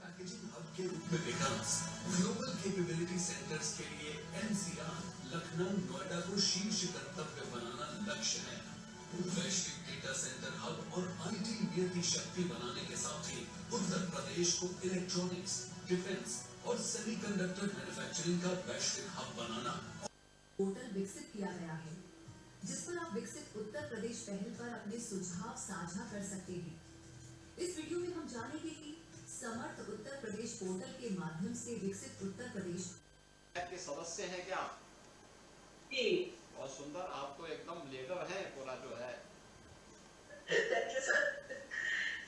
Packaging hub के रूप में विकास ग्लोबल कैपेबिलिटी सेंटर्स के लिए एनसीआर लखनऊ नोएडा को शीर्ष गंतव्य बनाना लक्ष्य है। वैश्विक डेटा सेंटर हब और आईटी इंडिया की शक्ति बनाने के साथ ही उत्तर प्रदेश को इलेक्ट्रॉनिक्स, डिफेंस और सेमीकंडक्टर मैन्युफैक्चरिंग का वैश्विक हब बनाना। पोर्टल विकसित किया गया है जिस पर आप विकसित उत्तर प्रदेश पहल पर अपने सुझाव साझा कर सकते हैं। इस वीडियो में हम जानेंगे कि समर्थ उत्तर प्रदेश पोर्टल के माध्यम से विकसित उत्तर प्रदेश के सदस्य हैं क्या? जी, बहुत सुंदर। आप तो एकदम लीडर हैं पूरा जो है। Thank you sir.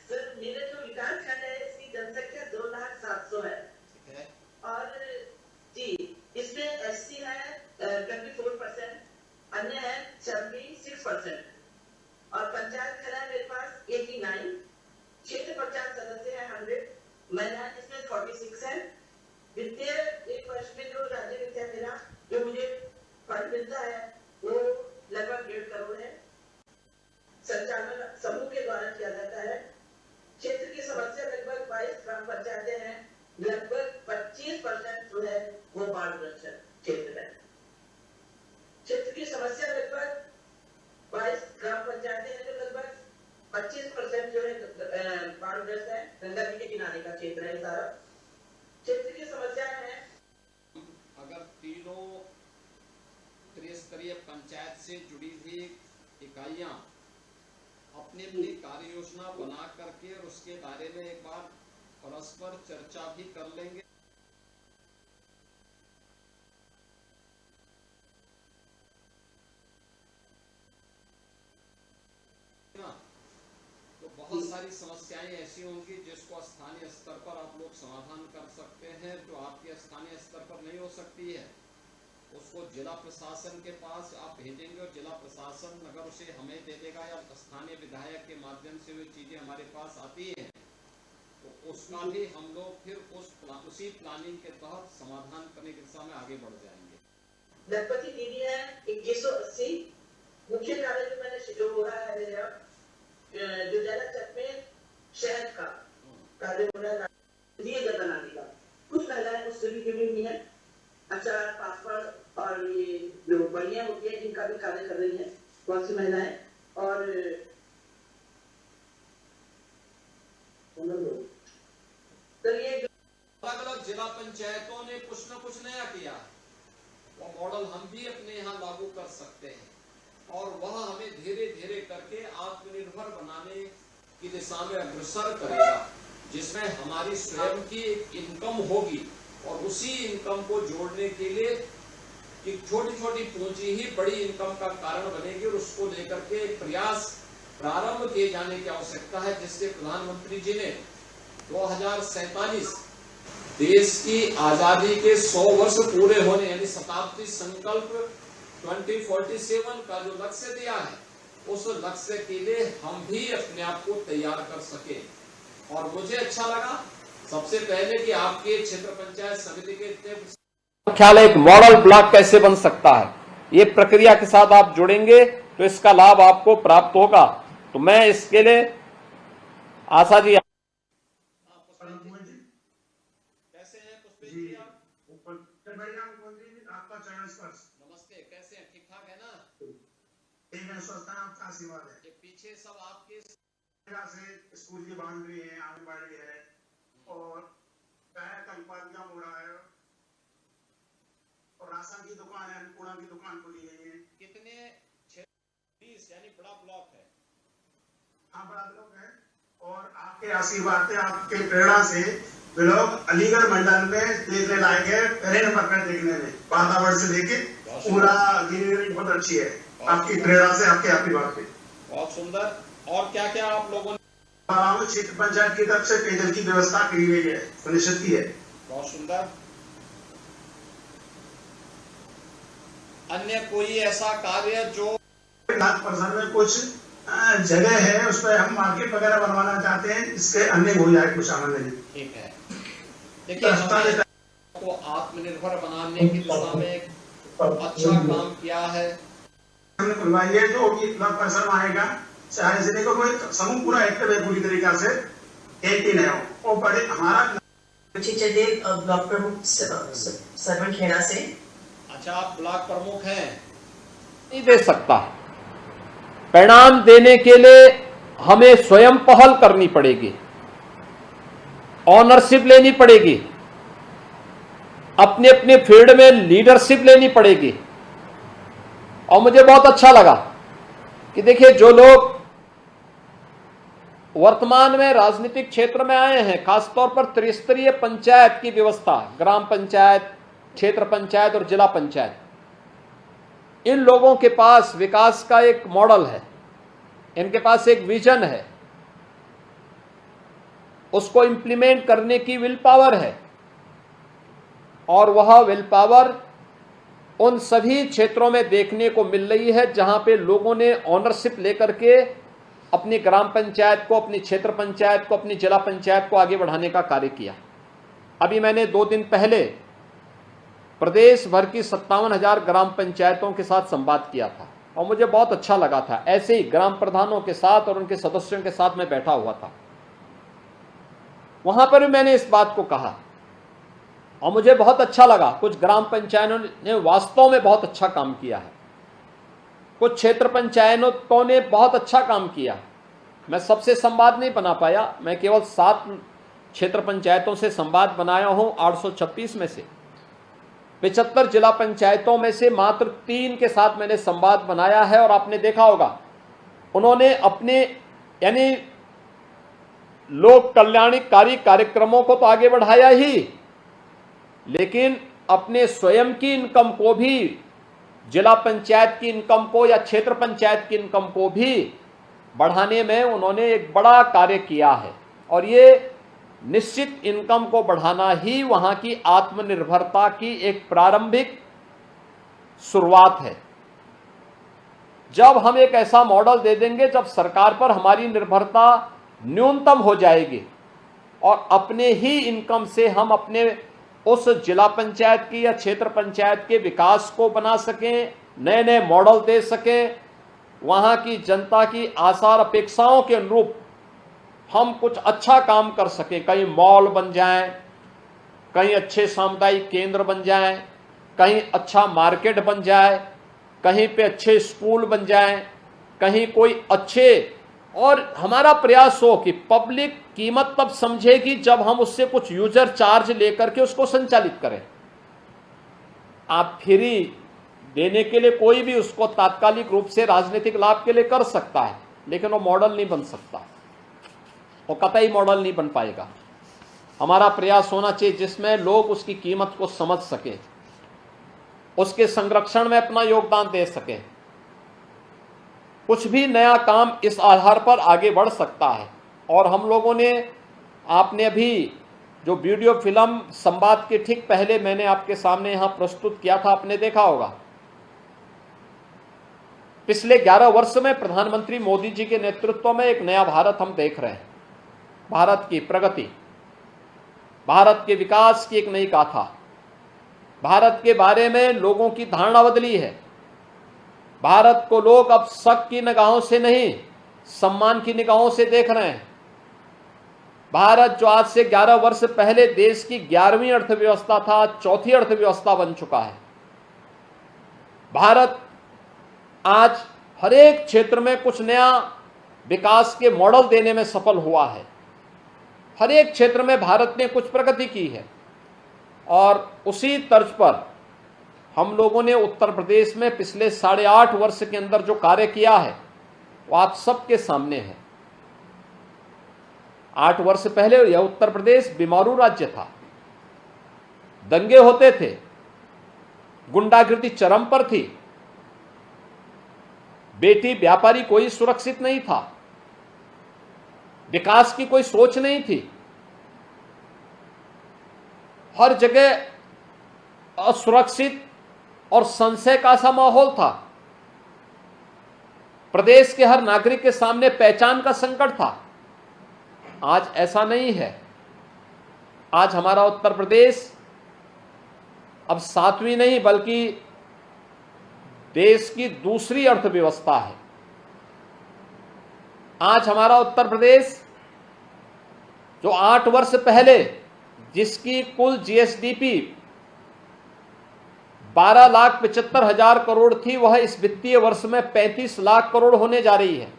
सर मेरा जो विकास खंड है इसकी जनसंख्या 2,07,000 है। ठीक है। और जी इसमें एससी है 24%, अन्य है 26% और पंचायत घर है मेरे पास 89, क्षेत्र पंचायत सदस्य है 100, महिला इसमें 46 है। वित्तीय एक वर्ष में जो राज्य वित्तीय मेरा जो मुझे फंड मिलता है वो लगभग 1.5 करोड़ है। संचालन समूह के द्वारा किया जाता है। क्षेत्र की समस्या लगभग 22 ग्राम पंचायतें हैं, लगभग 25% जो है वो बाढ़ग्रस्त क्षेत्र है। क्षेत्र की समस्या लगभग 22 ग्राम पंचायतें हैं जो लगभग 25% जो है बाढ़ग्रस्त है। गंगा जी के किनारे का क्षेत्र है सारा। क्षेत्र की समस्या है अगर तीनों त्रिस्तरीय पंचायत से जुड़ी हुई इकाइयां अपनी अपनी कार्य योजना बना करके और उसके बारे में एक बार परस्पर चर्चा भी कर लेंगे। तो बहुत सारी समस्याएं ऐसी होंगी जिसको स्थानीय स्तर पर आप लोग समाधान कर सकते हैं, जो आपके स्थानीय स्तर पर नहीं हो सकती है उसको जिला प्रशासन के पास आप भेजेंगे और जिला प्रशासन अगर उसे हमें दे देगा या स्थानीय विधायक के माध्यम से वो चीजें हमारे पास आती हैं तो उसका भी हम लोग फिर उसी प्लानिंग के तहत समाधान करने की दिशा में आगे बढ़ जाएंगे। गणपति दीदी है 2180, मुख्य कार्य जो मैंने जो हो रहा है मेरा जो जलाचक में शहर का कार्य हो रहा है दिए गए बनाने का। कुछ महिलाएं उससे भी जुड़ी हुई है, अचार पापड़ और ये जो बढ़िया होती है इनका भी कार्य कर रही है बहुत सी महिलाएं। और तो ये अलग अलग जिला पंचायतों ने कुछ न कुछ नया किया, वो मॉडल हम भी अपने यहाँ लागू कर सकते हैं और वह हमें धीरे धीरे करके आत्मनिर्भर बनाने की दिशा में अग्रसर करेगा, जिसमें हमारी स्वयं की इनकम होगी और उसी इनकम को जोड़ने के लिए एक छोटी छोटी पूंजी ही बड़ी इनकम का कारण बनेगी और उसको लेकर के एक प्रयास प्रारंभ किए जाने की आवश्यकता है, जिससे प्रधानमंत्री जी ने 2047 देश की आजादी के 100 वर्ष पूरे होने यानी शताब्दी संकल्प 2047 का जो लक्ष्य दिया है, उस लक्ष्य के लिए हम भी अपने आप को तैयार कर सके। और मुझे अच्छा लगा सबसे पहले कि आपके क्षेत्र पंचायत समिति के ख्याल एक मॉडल ब्लॉक कैसे बन सकता है, ये प्रक्रिया के साथ आप जुड़ेंगे तो इसका लाभ आपको प्राप्त होगा। तो मैं इसके लिए आशा जी कैसे हैं पुष्पेश जी? आपका चरण स्पर्श। नमस्ते, कैसे हैं? ठीक ठाक है ना? ठीक है, स्वस्थ है, आपका आशीर्वाद है। ये पीछे सब आपके से स्कूल की बाउंड्री है, आंगनबाड़ी है और कल्पना हो रहा है और राशन की दुकान है, अन्नपूर्णा की दुकान खुली है। कितने 20 यानी बड़ा ब्लॉक है? हाँ बड़ा ब्लॉक है और आपके आशीर्वाद से आपके प्रेरणा से ब्लॉक अलीगढ़ मंडल में देखने लायक है। पहले नंबर पर देखने में वातावरण से लेके पूरा ग्रीनरी बहुत अच्छी है, आपकी प्रेरणा से, आपके आशीर्वाद से। बहुत सुंदर। और क्या क्या आप लोगों ने क्षेत्र पंचायत की तरफ से पेयजल की व्यवस्था की गई है, सुनिश्चित की है। बहुत सुंदर। अन्य कोई ऐसा कार्य जो में कुछ जगह है उस पर हम मार्केट वगैरह बनवाना चाहते हैं, इसके अन्य हो जाए कुछ सामान्य नहीं। ठीक है, देखिए हमने को आत्मनिर्भर बनाने की दिशा में एक अच्छा काम किया है। हमने खुलवाई है जो भी इतना पैसा आएगा चाहे जिले का कोई समूह पूरा एक्टिव है पूरी तरीका से, एक ही नहीं हो वो बड़े हमारा टीचर डे ब्लॉक प्रमुख सरवन खेड़ा से। अच्छा, आप ब्लॉक प्रमुख हैं, नहीं दे सकता। परिणाम देने के लिए हमें स्वयं पहल करनी पड़ेगी, ऑनरशिप लेनी पड़ेगी, अपने अपने फील्ड में लीडरशिप लेनी पड़ेगी। और मुझे बहुत अच्छा लगा कि देखिए, जो लोग वर्तमान में राजनीतिक क्षेत्र में आए हैं, खासतौर पर त्रिस्तरीय पंचायत की व्यवस्था, ग्राम पंचायत, क्षेत्र पंचायत और जिला पंचायत, इन लोगों के पास विकास का एक मॉडल है, इनके पास एक विजन है, उसको इंप्लीमेंट करने की विल पावर है। और वह विल पावर उन सभी क्षेत्रों में देखने को मिल रही है जहां पे लोगों ने ऑनरशिप लेकर के अपनी ग्राम पंचायत को, अपनी क्षेत्र पंचायत को, अपनी जिला पंचायत को आगे बढ़ाने का कार्य किया। अभी मैंने 2 दिन पहले प्रदेश भर की 57,000 ग्राम पंचायतों के साथ संवाद किया था और मुझे बहुत अच्छा लगा था। ऐसे ही ग्राम प्रधानों के साथ और उनके सदस्यों के साथ मैं बैठा हुआ था, वहां पर भी मैंने इस बात को कहा और मुझे बहुत अच्छा लगा। कुछ ग्राम पंचायतों ने वास्तव में बहुत अच्छा काम किया है, कुछ क्षेत्र पंचायतों ने बहुत अच्छा काम किया। मैं सबसे संवाद नहीं बना पाया, मैं केवल 7 क्षेत्र पंचायतों से संवाद बनाया हूं 836 में से। 75 जिला पंचायतों में से मात्र 3 के साथ मैंने संवाद बनाया है। और आपने देखा होगा, उन्होंने अपने यानी लोक कल्याणकारी कार्यक्रमों को तो आगे बढ़ाया ही, लेकिन अपने स्वयं की इनकम को भी, जिला पंचायत की इनकम को या क्षेत्र पंचायत की इनकम को भी बढ़ाने में उन्होंने एक बड़ा कार्य किया है। और ये निश्चित इनकम को बढ़ाना ही वहां की आत्मनिर्भरता की एक प्रारंभिक शुरुआत है। जब हम एक ऐसा मॉडल दे देंगे, जब सरकार पर हमारी निर्भरता न्यूनतम हो जाएगी और अपने ही इनकम से हम अपने उस जिला पंचायत की या क्षेत्र पंचायत के विकास को बना सकें, नए नए मॉडल दे सकें, वहां की जनता की आशा और अपेक्षाओं के अनुरूप हम कुछ अच्छा काम कर सकें, कहीं मॉल बन जाएं, कहीं अच्छे सामुदायिक केंद्र बन जाएं, कहीं अच्छा मार्केट बन जाए, कहीं पे अच्छे स्कूल बन जाएं, कहीं कोई अच्छे, और हमारा प्रयास हो कि पब्लिक कीमत तब समझेगी जब हम उससे कुछ यूजर चार्ज लेकर के उसको संचालित करें। आप फ्री देने के लिए कोई भी उसको तात्कालिक रूप से राजनीतिक लाभ के लिए कर सकता है, लेकिन वो मॉडल नहीं बन सकता, वो कतई मॉडल नहीं बन पाएगा। हमारा प्रयास होना चाहिए जिसमें लोग उसकी कीमत को समझ सकें, उसके संरक्षण में अपना योगदान दे सकें। कुछ भी नया काम इस आधार पर आगे बढ़ सकता है। और हम लोगों ने, आपने अभी जो वीडियो फिल्म संवाद के ठीक पहले मैंने आपके सामने यहां प्रस्तुत किया था, आपने देखा होगा। पिछले 11 वर्ष में प्रधानमंत्री मोदी जी के नेतृत्व में एक नया भारत हम देख रहे हैं। भारत की प्रगति, भारत के विकास की एक नई गाथा, भारत के बारे में लोगों की धारणा बदली है। भारत को लोग अब शक की निगाहों से नहीं, सम्मान की निगाहों से देख रहे हैं। भारत जो आज से 11 वर्ष पहले देश की 11वीं अर्थव्यवस्था था, 4थी अर्थव्यवस्था बन चुका है। भारत आज हर एक क्षेत्र में कुछ नया विकास के मॉडल देने में सफल हुआ है। हर एक क्षेत्र में भारत ने कुछ प्रगति की है। और उसी तर्ज पर हम लोगों ने उत्तर प्रदेश में पिछले 8.5 वर्ष के अंदर जो कार्य किया है वो आप सबके सामने है। 8 वर्ष पहले यह उत्तर प्रदेश बीमारू राज्य था, दंगे होते थे, गुंडागिर्दी चरम पर थी, बेटी व्यापारी कोई सुरक्षित नहीं था, विकास की कोई सोच नहीं थी, हर जगह असुरक्षित और संशय का सा माहौल था। प्रदेश के हर नागरिक के सामने पहचान का संकट था। आज ऐसा नहीं है। आज हमारा उत्तर प्रदेश अब 7वीं नहीं बल्कि देश की दूसरी अर्थव्यवस्था है। आज हमारा उत्तर प्रदेश जो 8 वर्ष पहले जिसकी कुल जीएसडीपी 12,75,000 करोड़ थी, वह इस वित्तीय वर्ष में 35 लाख करोड़ होने जा रही है।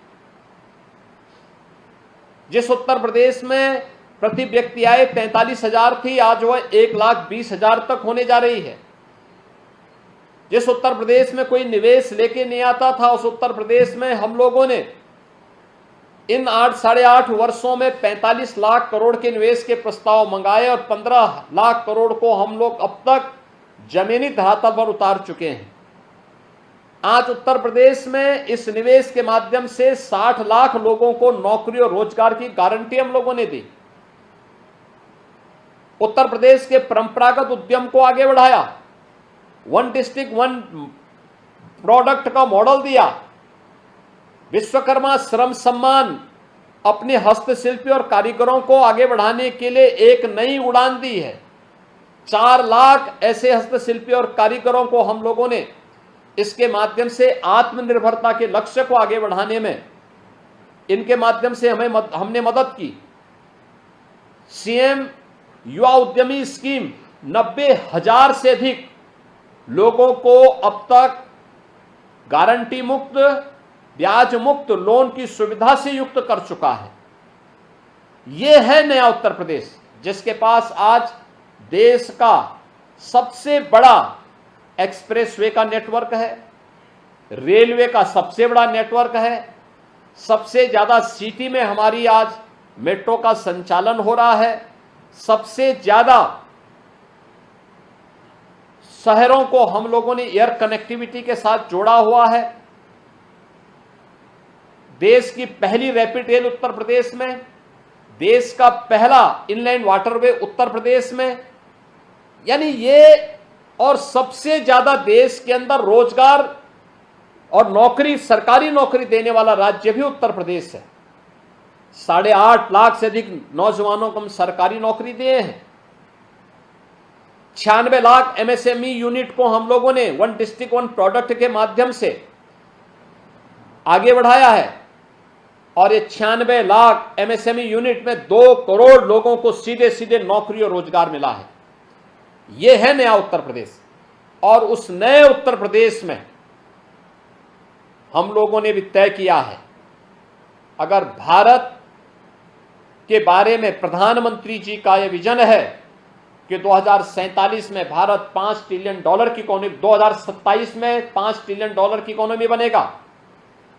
जिस उत्तर प्रदेश में प्रति व्यक्ति आय 43,000 थी, आज वह 1,20,000 तक होने जा रही है। जिस उत्तर प्रदेश में कोई निवेश लेके नहीं आता था, उस उत्तर प्रदेश में हम लोगों ने इन 8-8.5 वर्षों में 45 लाख करोड़ के निवेश के प्रस्ताव मंगाए और 15 लाख करोड़ को हम लोग अब तक जमीनी धरातल पर उतार चुके हैं। आज उत्तर प्रदेश में इस निवेश के माध्यम से 60 लाख लोगों को नौकरी और रोजगार की गारंटी हम लोगों ने दी। उत्तर प्रदेश के परंपरागत उद्यम को आगे बढ़ाया, 1 डिस्ट्रिक्ट 1 प्रोडक्ट का मॉडल दिया, विश्वकर्मा श्रम सम्मान अपने हस्तशिल्पी और कारीगरों को आगे बढ़ाने के लिए एक नई उड़ान दी है। 4 लाख ऐसे हस्तशिल्पी और कारीगरों को हम लोगों ने इसके माध्यम से आत्मनिर्भरता के लक्ष्य को आगे बढ़ाने में इनके माध्यम से हमने मदद की। सीएम युवा उद्यमी स्कीम 90,000 से अधिक लोगों को अब तक गारंटी मुक्त, ब्याज मुक्त लोन की सुविधा से युक्त कर चुका है। यह है नया उत्तर प्रदेश, जिसके पास आज देश का सबसे बड़ा एक्सप्रेसवे का नेटवर्क है, रेलवे का सबसे बड़ा नेटवर्क है, सबसे ज्यादा सिटी में हमारी आज मेट्रो का संचालन हो रहा है, सबसे ज्यादा शहरों को हम लोगों ने एयर कनेक्टिविटी के साथ जोड़ा हुआ है। देश की पहली रैपिड रेल उत्तर प्रदेश में, देश का पहला इनलैंड वाटरवे उत्तर प्रदेश में, यानी ये और सबसे ज्यादा देश के अंदर रोजगार और नौकरी, सरकारी नौकरी देने वाला राज्य भी उत्तर प्रदेश है। 8.5 लाख से अधिक नौजवानों को हम सरकारी नौकरी दिए हैं। 96 लाख एमएसएमई यूनिट को हम लोगों ने 1 डिस्ट्रिक्ट 1 प्रोडक्ट के माध्यम से आगे बढ़ाया है और ये 96 लाख एमएसएमई यूनिट में 2 करोड़ लोगों को सीधे सीधे नौकरी और रोजगार मिला है। यह है नया उत्तर प्रदेश। और उस नए उत्तर प्रदेश में हम लोगों ने भी तय किया है, अगर भारत के बारे में प्रधानमंत्री जी का यह विजन है कि 2047 में भारत $5 ट्रिलियन की इकोनॉमी, 2027 में $5 ट्रिलियन की इकोनॉमी बनेगा।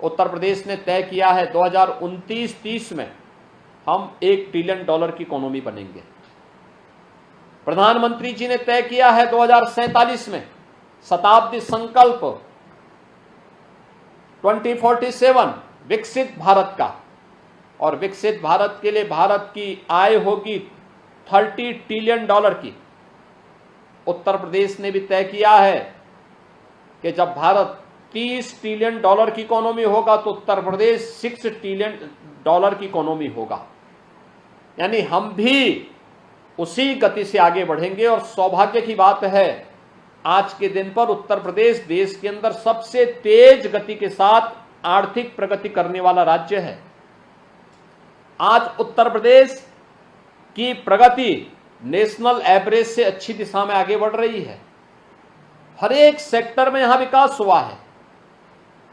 उत्तर प्रदेश ने तय किया है 2029-30 में हम $1 ट्रिलियन की इकोनॉमी बनेंगे। प्रधानमंत्री जी ने तय किया है 2047 में शताब्दी संकल्प 2047 विकसित भारत का, और विकसित भारत के लिए भारत की आय होगी $30 ट्रिलियन की। उत्तर प्रदेश ने भी तय किया है कि जब भारत $30 ट्रिलियन की इकोनॉमी होगा तो उत्तर प्रदेश $6 ट्रिलियन की इकोनॉमी होगा। यानी हम भी उसी गति से आगे बढ़ेंगे। और सौभाग्य की बात है, आज के दिन पर उत्तर प्रदेश देश के अंदर सबसे तेज गति के साथ आर्थिक प्रगति करने वाला राज्य है। आज उत्तर प्रदेश की प्रगति नेशनल एवरेज से अच्छी दिशा में आगे बढ़ रही है। हर एक सेक्टर में यहां विकास हुआ है।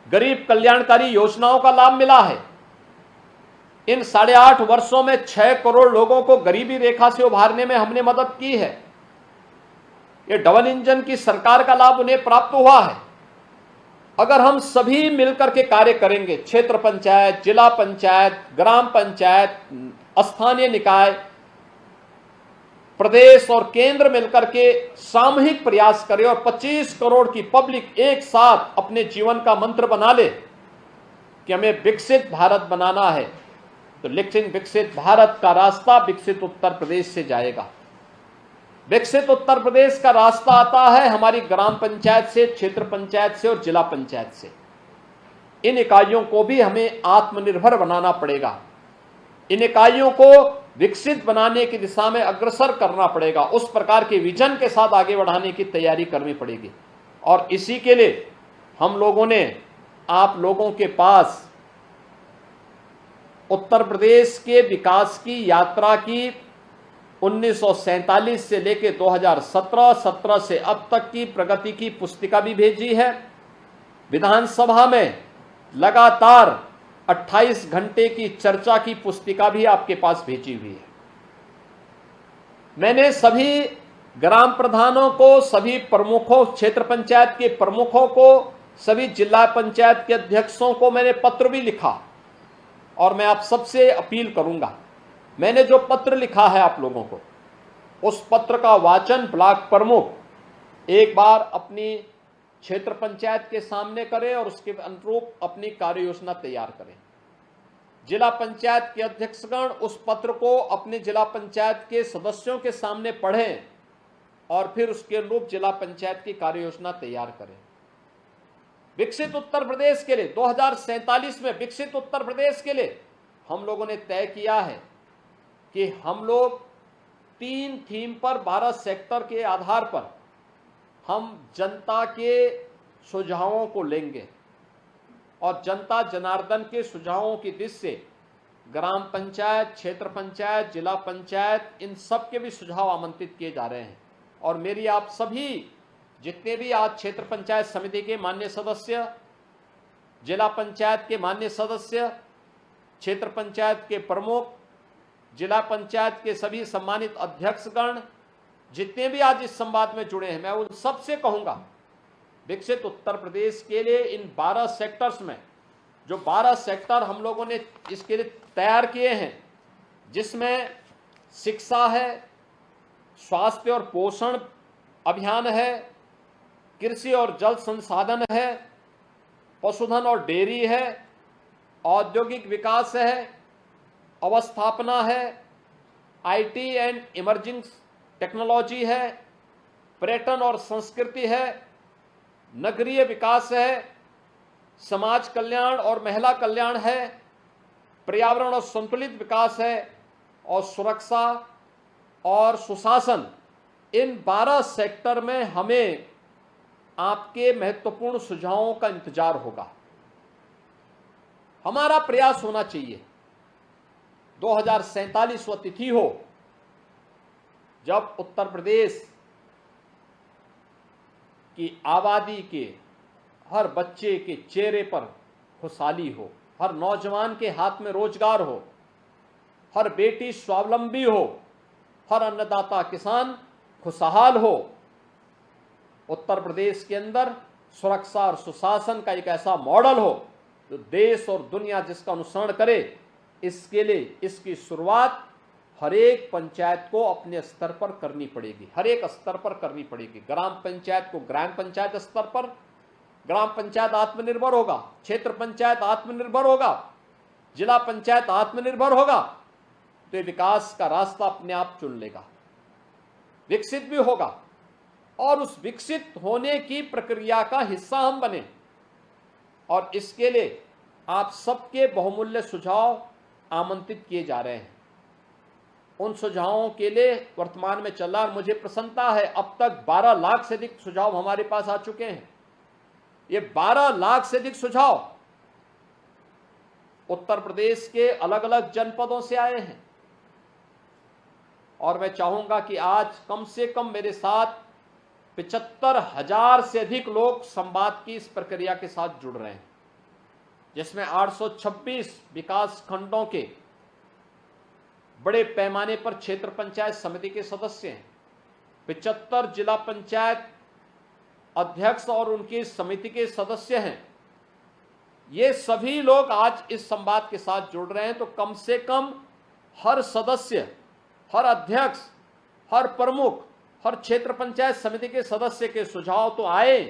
गरीब कल्याणकारी योजनाओं का लाभ मिला है। इन 8.5 वर्षों में 6 करोड़ लोगों को गरीबी रेखा से उभारने में हमने मदद की है। ये डबल इंजन की सरकार का लाभ उन्हें प्राप्त हुआ है। अगर हम सभी मिलकर के कार्य करेंगे, क्षेत्र पंचायत, जिला पंचायत, ग्राम पंचायत, स्थानीय निकाय, प्रदेश और केंद्र मिलकर के सामूहिक प्रयास करें और 25 करोड़ की पब्लिक एक साथ अपने जीवन का मंत्र बना ले कि हमें विकसित भारत बनाना है, तो लेकिन विकसित भारत का रास्ता विकसित उत्तर प्रदेश से जाएगा। विकसित उत्तर प्रदेश का रास्ता आता है हमारी ग्राम पंचायत से, क्षेत्र पंचायत से और जिला पंचायत से। इन इकाइयों को भी हमें आत्मनिर्भर बनाना पड़ेगा। इन इकाइयों को विकसित बनाने की दिशा में अग्रसर करना पड़ेगा। उस प्रकार के विजन के साथ आगे बढ़ाने की तैयारी करनी पड़ेगी। और इसी के लिए हम लोगों ने आप लोगों के पास उत्तर प्रदेश के विकास की यात्रा की 1947 से लेकर 2017 से अब तक की प्रगति की पुस्तिका भी भेजी है। विधानसभा में लगातार 28 घंटे की चर्चा की पुस्तिका भी आपके पास भेजी हुई है। मैंने सभी ग्राम प्रधानों को, सभी प्रमुखों, क्षेत्र पंचायत के प्रमुखों को, सभी जिला पंचायत के अध्यक्षों को मैंने पत्र भी लिखा और मैं आप सबसे अपील करूंगा, मैंने जो पत्र लिखा है आप लोगों को, उस पत्र का वाचन ब्लॉक प्रमुख एक बार अपनी क्षेत्र पंचायत के सामने करें और उसके अनुरूप अपनी कार्य योजना तैयार करें। जिला पंचायत के अध्यक्षगण उस पत्र को अपने जिला पंचायत के सदस्यों के सामने पढ़ें और फिर उसके अनुरूप जिला पंचायत की कार्य योजना तैयार करें। विकसित उत्तर प्रदेश के लिए 2047 में विकसित उत्तर प्रदेश के लिए हम लोगों ने तय किया है कि हम लोग 3 थीम पर 12 सेक्टर के आधार पर हम जनता के सुझावों को लेंगे और जनता जनार्दन के सुझावों की दृष्टि से ग्राम पंचायत, क्षेत्र पंचायत, जिला पंचायत, इन सब के भी सुझाव आमंत्रित किए जा रहे हैं। और मेरी आप सभी जितने भी आज क्षेत्र पंचायत समिति के माननीय सदस्य, जिला पंचायत के माननीय सदस्य, क्षेत्र पंचायत के प्रमुख, जिला पंचायत के सभी सम्मानित अध्यक्षगण, जितने भी आज इस संवाद में जुड़े हैं, मैं उन सबसे कहूंगा, विकसित उत्तर प्रदेश के लिए इन 12 सेक्टर्स में, जो 12 सेक्टर हम लोगों ने इसके लिए तैयार किए हैं, जिसमें शिक्षा है, स्वास्थ्य और पोषण अभियान है, कृषि और जल संसाधन है, पशुधन और डेयरी है, औद्योगिक विकास है, अवस्थापना है, आईटी एंड इमर्जिंग टेक्नोलॉजी है, पर्यटन और संस्कृति है, नगरीय विकास है, समाज कल्याण और महिला कल्याण है, पर्यावरण और संतुलित विकास है और सुरक्षा और सुशासन। इन 12 सेक्टर में हमें आपके महत्वपूर्ण सुझावों का इंतजार होगा। हमारा प्रयास होना चाहिए 2047 वह तिथि हो जब उत्तर प्रदेश की आबादी के हर बच्चे के चेहरे पर खुशहाली हो, हर नौजवान के हाथ में रोजगार हो, हर बेटी स्वावलंबी हो, हर अन्नदाता किसान खुशहाल हो। उत्तर प्रदेश के अंदर सुरक्षा और सुशासन का एक ऐसा मॉडल हो जो देश और दुनिया जिसका अनुसरण करे। इसके लिए इसकी शुरुआत हर एक पंचायत को अपने स्तर पर करनी पड़ेगी, हर एक स्तर पर करनी पड़ेगी। ग्राम पंचायत को ग्राम पंचायत स्तर पर, ग्राम पंचायत आत्मनिर्भर होगा, क्षेत्र पंचायत आत्मनिर्भर होगा, जिला पंचायत आत्मनिर्भर होगा तो विकास का रास्ता अपने आप चुन लेगा, विकसित भी होगा और उस विकसित होने की प्रक्रिया का हिस्सा हम बने। और इसके लिए आप सबके बहुमूल्य सुझाव आमंत्रित किए जा रहे हैं। उन सुझावों के लिए वर्तमान में चल रहा है। मुझे प्रसन्नता है, अब तक 12 लाख से अधिक सुझाव हमारे पास आ चुके हैं। ये 12 लाख से अधिक सुझाव उत्तर प्रदेश के अलग अलग जनपदों से आए हैं और मैं चाहूंगा कि आज कम से कम मेरे साथ 75,000 से अधिक लोग संवाद की इस प्रक्रिया के साथ जुड़ रहे हैं, जिसमें 826 विकास खंडों के बड़े पैमाने पर क्षेत्र पंचायत समिति के सदस्य हैं, 75 जिला पंचायत अध्यक्ष और उनकी समिति के सदस्य हैं। ये सभी लोग आज इस संवाद के साथ जुड़ रहे हैं, तो कम से कम हर सदस्य, हर अध्यक्ष, हर प्रमुख, हर क्षेत्र पंचायत समिति के सदस्य के सुझाव तो आए,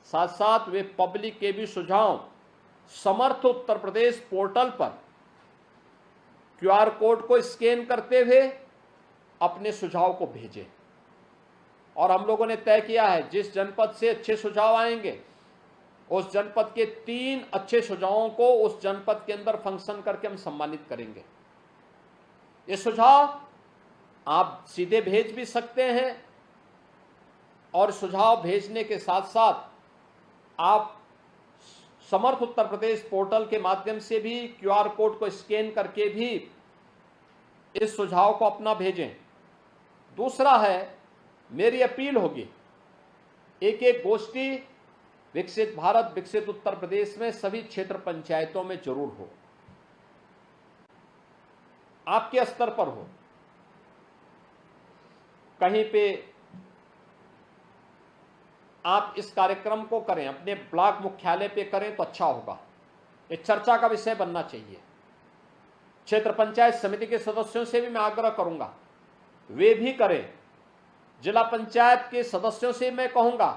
साथ साथ वे पब्लिक के भी सुझाव समर्थ उत्तर प्रदेश पोर्टल पर QR कोड को स्कैन करते हुए अपने सुझाव को भेजें। और हम लोगों ने तय किया है जिस जनपद से अच्छे सुझाव आएंगे उस जनपद के 3 अच्छे सुझावों को उस जनपद के अंदर फंक्शन करके हम सम्मानित करेंगे। ये सुझाव आप सीधे भेज भी सकते हैं और सुझाव भेजने के साथ साथ आप समर्थ उत्तर प्रदेश पोर्टल के माध्यम से भी QR कोड को स्कैन करके भी इस सुझाव को अपना भेजें। दूसरा है, मेरी अपील होगी, एक एक गोष्ठी विकसित भारत विकसित उत्तर प्रदेश में सभी क्षेत्र पंचायतों में जरूर हो, आपके स्तर पर हो। कहीं पे आप इस कार्यक्रम को करें, अपने ब्लॉक मुख्यालय पे करें तो अच्छा होगा। ये चर्चा का विषय बनना चाहिए। क्षेत्र पंचायत समिति के सदस्यों से भी मैं आग्रह करूंगा, वे भी करें। जिला पंचायत के सदस्यों से मैं कहूंगा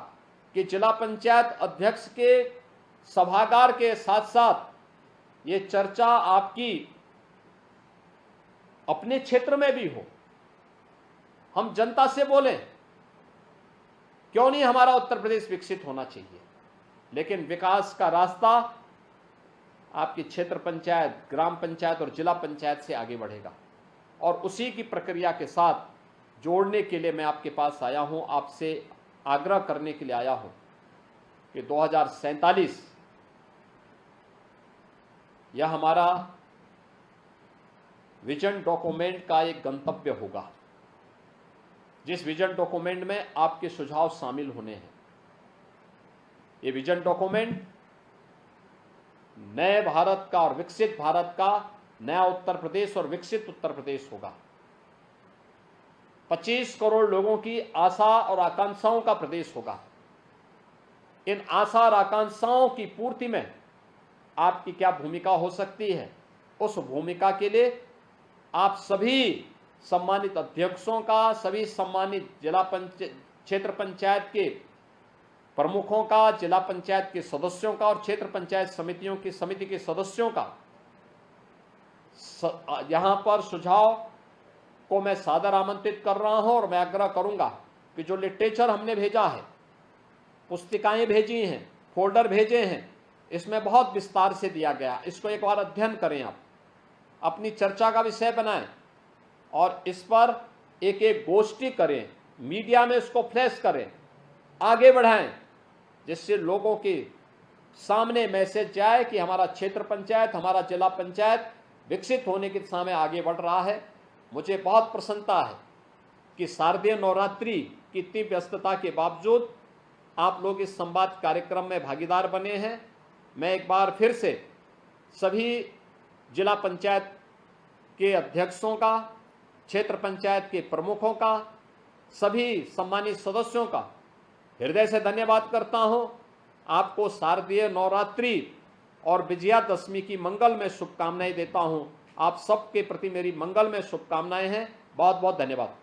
कि जिला पंचायत अध्यक्ष के सभागार के साथ साथ ये चर्चा आपकी अपने क्षेत्र में भी हो। हम जनता से बोलें, क्यों नहीं हमारा उत्तर प्रदेश विकसित होना चाहिए, लेकिन विकास का रास्ता आपकी क्षेत्र पंचायत, ग्राम पंचायत और जिला पंचायत से आगे बढ़ेगा। और उसी की प्रक्रिया के साथ जोड़ने के लिए मैं आपके पास आया हूं, आपसे आग्रह करने के लिए आया हूं कि 2047 यह हमारा विजन डॉक्यूमेंट का एक गंतव्य होगा, जिस विजन डॉक्यूमेंट में आपके सुझाव शामिल होने हैं। ये विजन डॉक्यूमेंट नए भारत का और विकसित भारत का, नया उत्तर प्रदेश और विकसित उत्तर प्रदेश होगा। 25 करोड़ लोगों की आशा और आकांक्षाओं का प्रदेश होगा। इन आशा और आकांक्षाओं की पूर्ति में आपकी क्या भूमिका हो सकती है, उस भूमिका के लिए आप सभी सम्मानित अध्यक्षों का, सभी सम्मानित जिला क्षेत्र पंचायत के प्रमुखों का, जिला पंचायत के सदस्यों का और क्षेत्र पंचायत समितियों की समिति के सदस्यों का यहां पर सुझाव को मैं सादर आमंत्रित कर रहा हूं। और मैं आग्रह करूंगा कि जो लिटरेचर हमने भेजा है, पुस्तिकाएं भेजी हैं, फोल्डर भेजे हैं, इसमें बहुत विस्तार से दिया गया। इसको एक बार अध्ययन करें, आप अपनी चर्चा का विषय बनाएं और इस पर एक एक गोष्ठी करें, मीडिया में इसको फ्लैश करें, आगे बढ़ाएं, जिससे लोगों के सामने मैसेज जाए कि हमारा क्षेत्र पंचायत, हमारा जिला पंचायत विकसित होने की दिशा में आगे बढ़ रहा है। मुझे बहुत प्रसन्नता है कि शारदीय नवरात्रि की इतनी व्यस्तता के बावजूद आप लोग इस संवाद कार्यक्रम में भागीदार बने हैं। मैं एक बार फिर से सभी जिला पंचायत के अध्यक्षों का, क्षेत्र पंचायत के प्रमुखों का, सभी सम्मानित सदस्यों का हृदय से धन्यवाद करता हूं। आपको शारदीय नवरात्रि और विजयादशमी की मंगलमय शुभकामनाएं देता हूं। आप सबके प्रति मेरी मंगलमय शुभकामनाएं हैं। बहुत बहुत धन्यवाद।